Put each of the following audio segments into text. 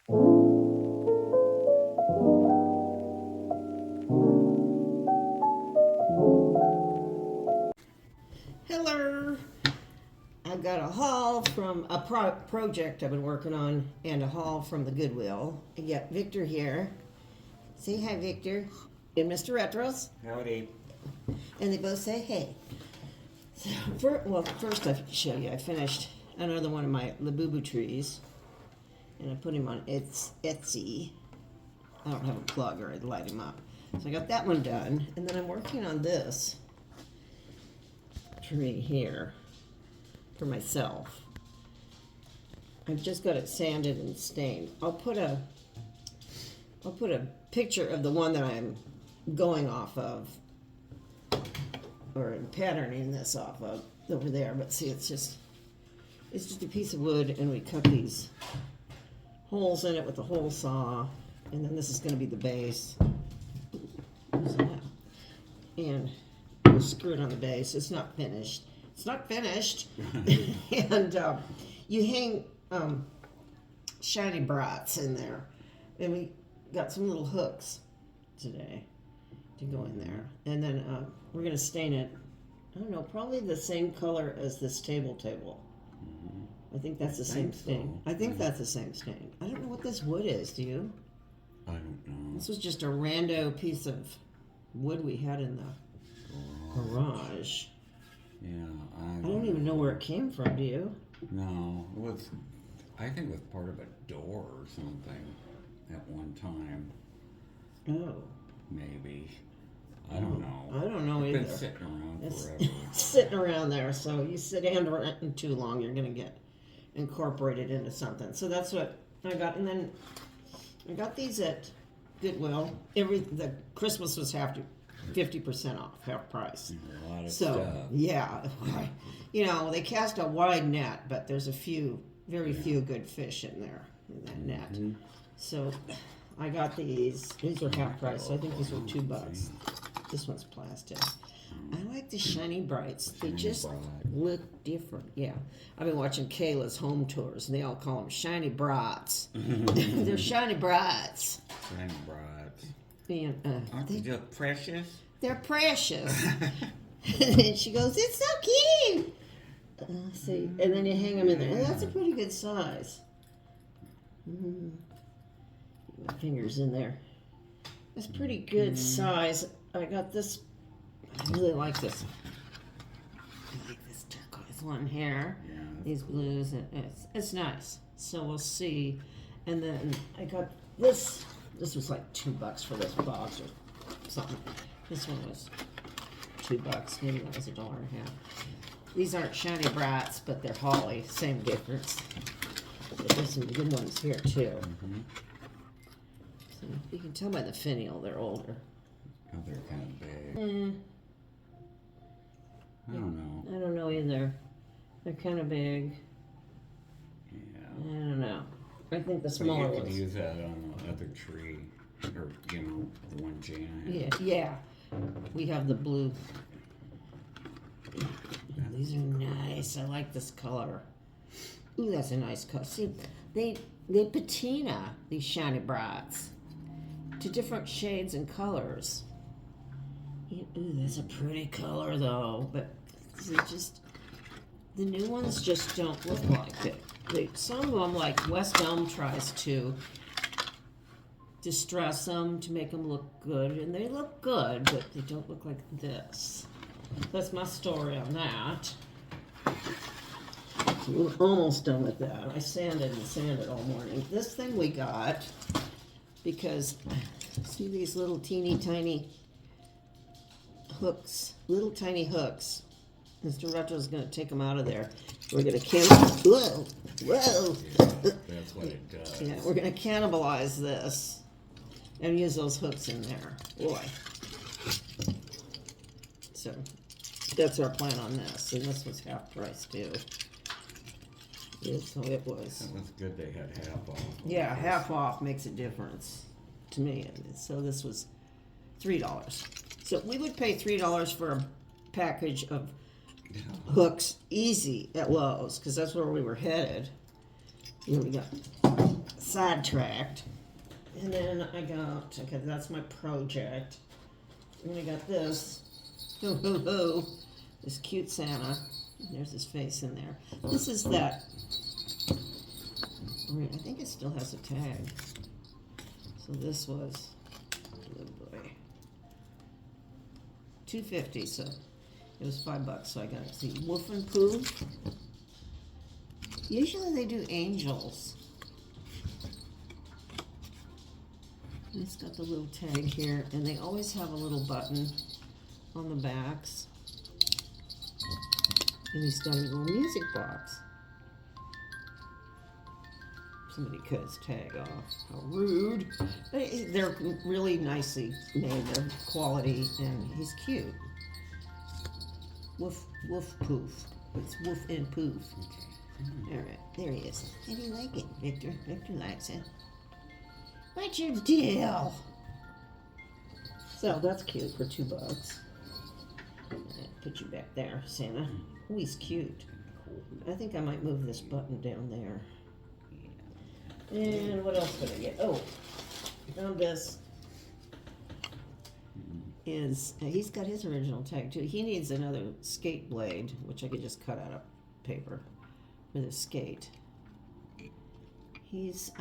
Hello. I've got a haul from a project I've been working on and a haul from the Goodwill. I got Victor here. Say hi, Victor. And Mr. Retros. Howdy. And they both say hey. So, first I show you, I finished another one of my Labubu trees. And I put him on Etsy. I don't have a plug or I'd light him up. So I got that one done. And then I'm working on this tree here for myself. I've just got it sanded and stained. I'll put a picture of the one that I'm going off of, or patterning this off of over there. But see, it's just a piece of wood, and we cut these holes in it with a hole saw, and then this is going to be the base. And we'll screw it on the base. It's not finished. It's not finished. And you hang shiny brats in there. And we got some little hooks today to go in there. And then we're going to stain it, I don't know, probably the same color as this table. I think that's the same stain. I think that's the same stain. I don't know what this wood is, do you? I don't know. This was just a rando piece of wood we had in the garage. Yeah, I don't even know where it came from, do you? No, I think it was part of a door or something at one time. Oh. Maybe. I don't know. I don't know either. It's been sitting around forever. It's sitting around there, so you sit around it too long, you're going to get incorporated into something. So that's what I got. And then I got these at Goodwill. The Christmas was 50% off, half price. A lot of so, stuff. Yeah. You know, they cast a wide net, but there's very few good fish in there, in that net. So I got these. These are half price, so I think these were $2. This one's plastic. I like the shiny brights. They just look different. Yeah. I've been watching Kayla's home tours, and they all call them shiny brats. They're shiny brats. Shiny brats. And, Aren't they just precious? They're precious. And she goes, it's so cute. See, and then you hang them in there. And that's a pretty good size. My fingers in there. That's pretty good size. I got this. I really like this. I like this turquoise one here. Yeah. These blues. It's nice. So we'll see. And then I got this. This was like $2 for this box or something. This one was $2. Maybe that was $1.50. These aren't shiny brats, but they're holly. Same difference. But there's some good ones here too. So you can tell by the finial they're older. Oh, they're kind of big. I don't know. I don't know either. They're kind of big. Yeah. I don't know. I think the smaller But you could ones. use that on the other tree, or the one Jana had. Yeah. We have the blue. These are nice. I like this color. Ooh, that's a nice color. See, they patina these shiny brats to different shades and colors. Ooh, that's a pretty color though, but the new ones just don't look like it. Some of them, like West Elm, tries to distress them to make them look good, and they look good, but they don't look like this. That's my story on that. We're almost done with that. I sanded all morning. This thing we got because, see these little teeny tiny hooks, little tiny hooks. Mr. Retro's going to take them out of there. We're going to whoa. Yeah, that's what it does. Yeah, we're going to cannibalize this and use those hooks in there. Boy. So that's our plan on this. And this was half price too. Yeah, so it was. That was good they had half off. Yeah, half off makes a difference to me. So this was $3. So we would pay $3 for a package of hooks easy at Lowe's, because that's where we were headed. You know, we got sidetracked. And then I got, okay, that's my project. And then I got this. Ho, ho, ho. This cute Santa. There's his face in there. This is that. I think it still has a tag. So this was, oh boy, $2.50. So it was $5. So I got to see Woof and Poof. Usually they do angels. And it's got the little tag here, and they always have a little button on the backs. And he's got a little music box. Somebody cut his tag off. How rude. But they're really nicely made. They're quality, and he's cute. Woof, woof, poof. It's Woof and Poof. All right, there he is. How do you like it, Victor? Victor likes it. What's your deal? So that's cute for $2. Put you back there, Santa. Oh, he's cute. I think I might move this button down there. And what else did I get? Oh, I found this. He's got his original tag too. He needs another skate blade, which I could just cut out of paper with a skate. He's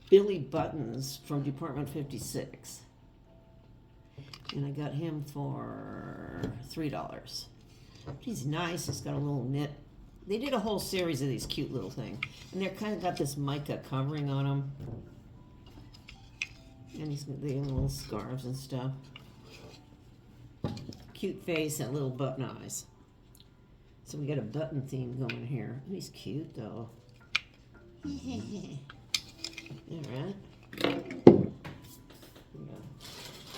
Billy Buttons from Department 56. And I got him for $3. He's nice. He's got a little knit. They did a whole series of these cute little things. And they're kind of got this mica covering on them. And he's got the little scarves and stuff. Cute face and little button eyes. So we got a button theme going here. He's cute though. Alright.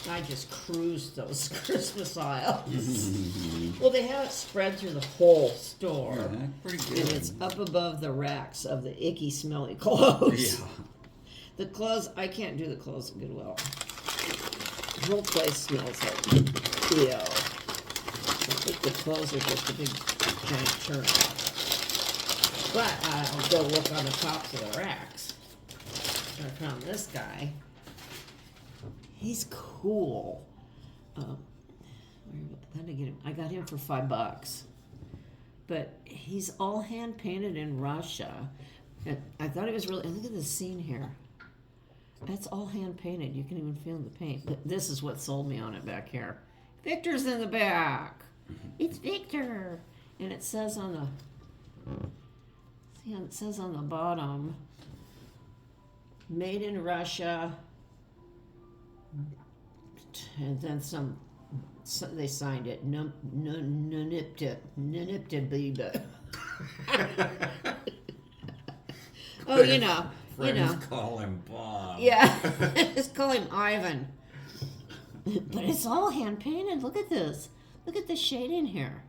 I just cruised those Christmas aisles. Well, they have it spread through the whole store. Yeah, that's pretty good. And it's up above the racks of the icky, smelly clothes. Yeah. The clothes, I can't do the clothes at Goodwill. The whole place smells like ew. I think the clothes are just a big, giant turnout. But I'll go look on the tops of the racks. I found this guy. He's cool. How did I get him? I got him for $5. But he's all hand painted in Russia. And I thought it was really. Look at the scene here. That's all hand painted. You can even feel the paint. But this is what sold me on it back here. Victor's in the back. It's Victor. And it says on the. See, it says on the bottom. Made in Russia. And then some they signed it. Nanipta. Oh, you know. Friends call him Bob. Yeah, just call him Ivan. But it's all hand painted. Look at this. Look at the shading here.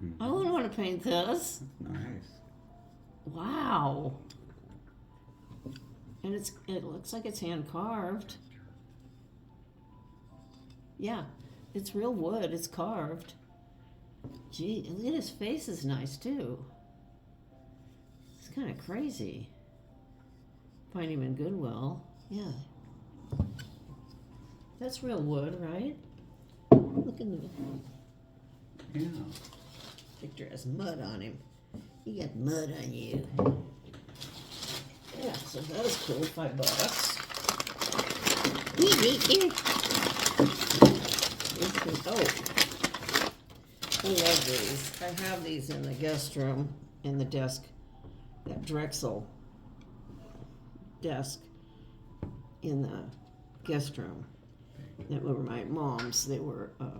Mm-hmm. I wouldn't want to paint this. Nice. Wow. And it looks like it's hand carved. Yeah, it's real wood. It's carved. Gee, look at his face is nice too. It's kind of crazy. Find him in Goodwill. Yeah. That's real wood, right? Look in the... Yeah. Victor has mud on him. You got mud on you. Yeah, so that was cool. $5. Oh, I love these. I have these in the guest room, in the desk, that Drexel desk in the guest room. That were my mom's. They were, I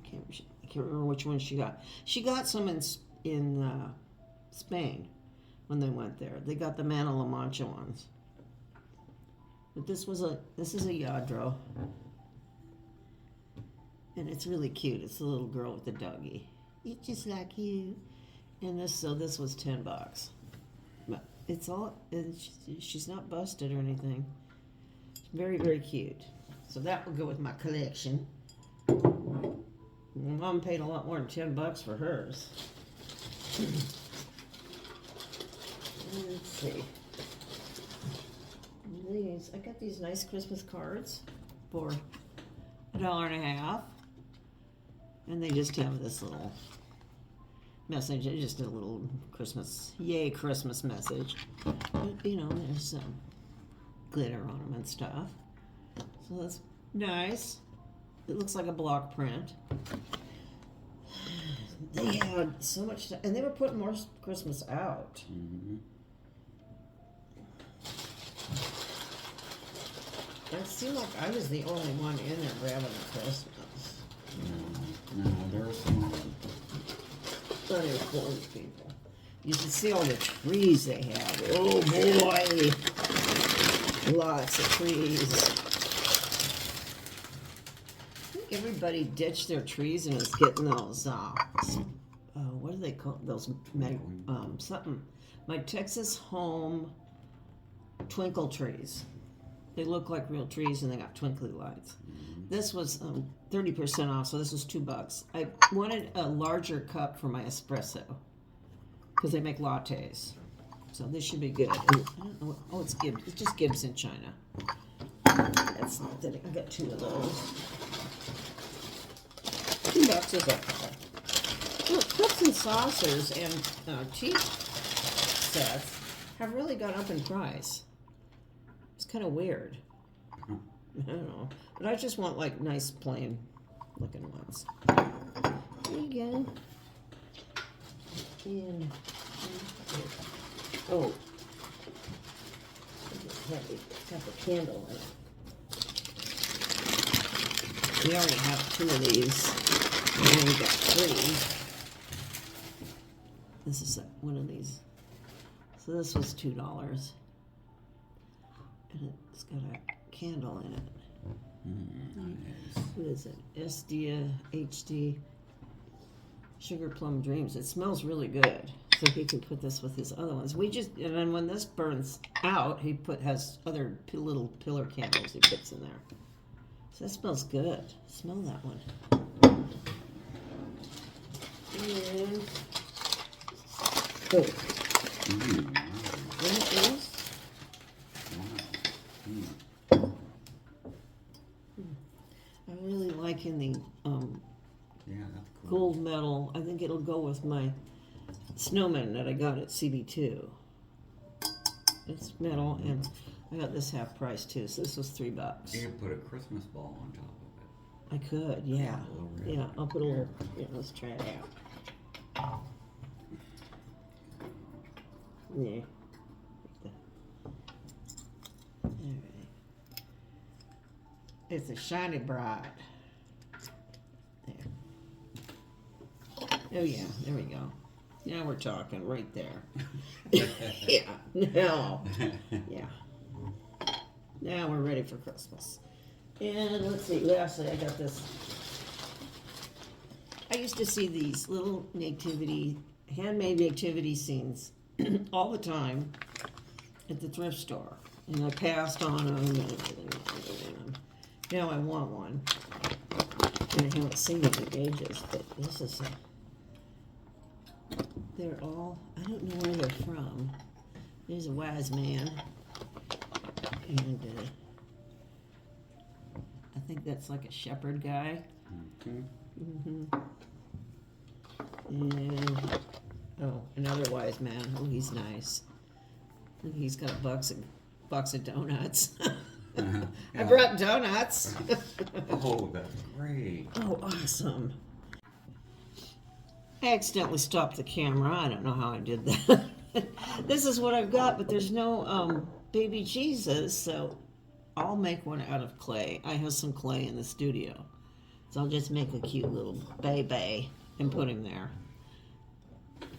can't remember which one she got. She got some in Spain when they went there. They got the Mana La Mancha ones. But this is a Yadro. And it's really cute. It's the little girl with the doggy. It's just like you. And this was $10. But it's all, she's not busted or anything. Very, very cute. So that will go with my collection. Mom paid a lot more than $10 for hers. see. These, I got these nice Christmas cards for $1.50. And they just have this little message, just a little Christmas, yay Christmas message. But, you know, there's some glitter on them and stuff. So that's nice. It looks like a block print. They had so much stuff, and they were putting more Christmas out. Mm-hmm. It seemed like I was the only one in there grabbing the Christmas. No, there are some. Uninformed people. You should see all the trees they have. Oh boy! Lots of trees. I think everybody ditched their trees and is getting those, what do they call those? Something. My Texas home twinkle trees. They look like real trees and they got twinkly lights. This was 30% off, so this was $2. I wanted a larger cup for my espresso because they make lattes. So this should be good. And, I don't know. Oh, it's Gibbs. It's just Gibbs in China. That's not that. I got 2 of those. $2 is okay. Look, cups and saucers and tea sets have really gone up in price. It's kind of weird. I don't know. But I just want like nice plain looking ones. There you go. And oh, it's heavy. It's got the candle in it. We already have 2 of these. And we got 3. This is one of these. So this was $2. And it's got a candle in it. Nice. What is it? HD Sugar Plum Dreams. It smells really good. So he can put this with his other ones. And then when this burns out, he has other little pillar candles he puts in there. So that smells good. Smell that one. And oh, there it is. I'm really liking the Yeah, that's cool. gold medal. I think it'll go with my snowman that I got at CB2. It's metal, and I got this half price too, so this was $3. You could put a Christmas ball on top of it. I could, yeah. Yeah, I'll put a little, let's try it out. Yeah. Alright. It's a shiny bright. There. Oh yeah, there we go. Now we're talking right there. Yeah, now. Yeah. Now we're ready for Christmas. And let's see, lastly I got this. I used to see these little handmade nativity scenes all the time at the thrift store. And I passed on them and everything. Now I want one. And I haven't seen it in ages, but this is they're all, I don't know where they're from. There's a wise man. And I think that's like a shepherd guy. And another wise man. Oh, he's nice. He's got a box of donuts. I brought donuts. Oh, that's great. Oh, awesome. I accidentally stopped the camera. I don't know how I did that. This is what I've got, but there's no baby Jesus, so I'll make one out of clay. I have some clay in the studio. So I'll just make a cute little baby and put him there.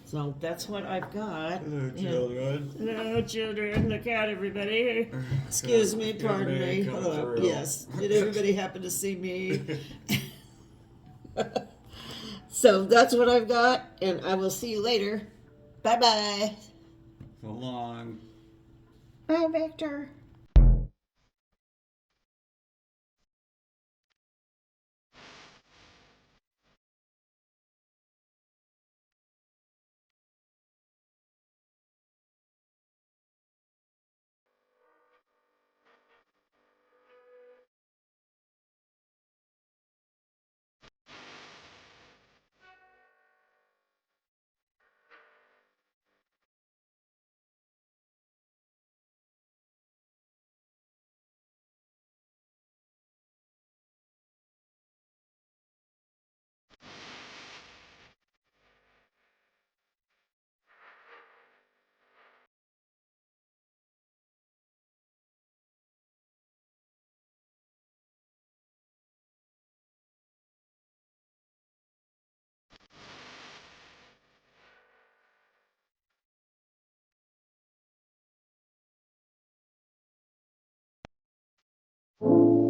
So that's what I've got. Hello, children. Hello, children. Look out, everybody. Excuse me, pardon me. Hello. Yes. Did everybody happen to see me? So that's what I've got, and I will see you later. Bye-bye. So long. Bye, Victor. Bye.